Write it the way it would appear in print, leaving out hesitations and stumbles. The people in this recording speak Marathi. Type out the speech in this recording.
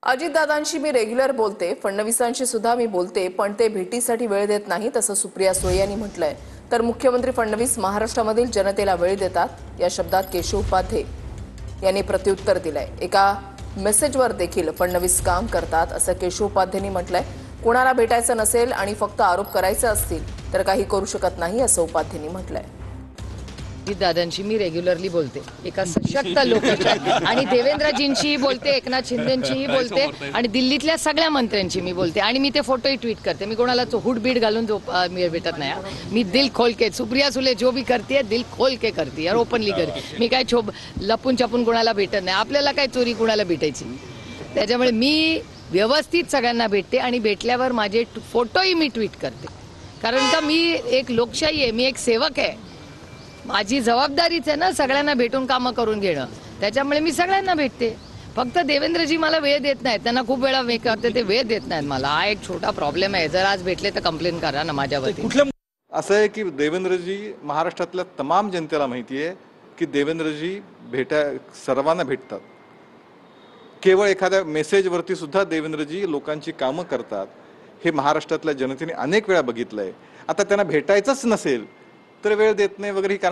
अजितदादांशी मी रेग्युलर बोलते, फडणवीसांशी सुद्धा मी बोलते, पण ते भेटीसाठी वेळ देत नाहीत असं सुप्रिया सुळे यांनी म्हटलंय. तर मुख्यमंत्री फडणवीस महाराष्ट्रामधील जनतेला वेळ देतात या शब्दात केशव उपाध्ये यांनी प्रत्युत्तर दिलंय. एका मेसेजवर देखील फडणवीस काम करतात असं केशव उपाध्येंनी म्हटलंय. कोणाला भेटायचं नसेल आणि फक्त आरोप करायचे असतील तर काही करू शकत नाही असं उपाध्येंनी म्हटलंय. दादांशी मी रेग्युलरली बोलते, एका सशक्त लोकांच्या आणि देवेंद्रजींशीही बोलते, एकनाथ शिंदेंशीही बोलते आणि दिल्लीतल्या सगळ्या मंत्र्यांशी मी बोलते आणि मी ते फोटोही ट्विट करते. मी कोणाला हुड बीड घालून मी भेटत नाही. मी दिल खोल के, सुप्रिया सुले जो भी करते दिल खोल के करते यार, ओपनली करते. मी काय लपून छपून कोणाला भेटत नाही. आपल्याला काय चोरी कोणाला भेटायची. त्याच्यामुळे मी व्यवस्थित सगळ्यांना भेटते आणि भेटल्यावर माझे फोटोही मी ट्विट करते. कारण का मी एक लोकशाही आहे, मी एक सेवक आहे. माझी जबाबदारीच आहे ना सगळ्यांना भेटून कामं करून घेणं. त्याच्यामुळे मी सगळ्यांना भेटते. फक्त देवेंद्रजी मला वेळ देत नाहीत. त्यांना खूप वेळा मी करते, ते वेळ देत नाहीत मला. हा एक छोटा प्रॉब्लेम आहे. जर आज भेटले तर कंप्लेन करा ना माझ्यावरती. असं आहे की देवेंद्रजी महाराष्ट्रातल्या तमाम जनतेला माहिती आहे की देवेंद्रजी सर्वांना भेटतात. केवळ एखाद्या मेसेजवरती सुद्धा देवेंद्रजी लोकांची कामं करतात. हे महाराष्ट्रातल्या जनतेने अनेक वेळा बघितलंय. आता त्यांना भेटायचंच नसेल तर वेळ देत नाही वगैरे ही कारण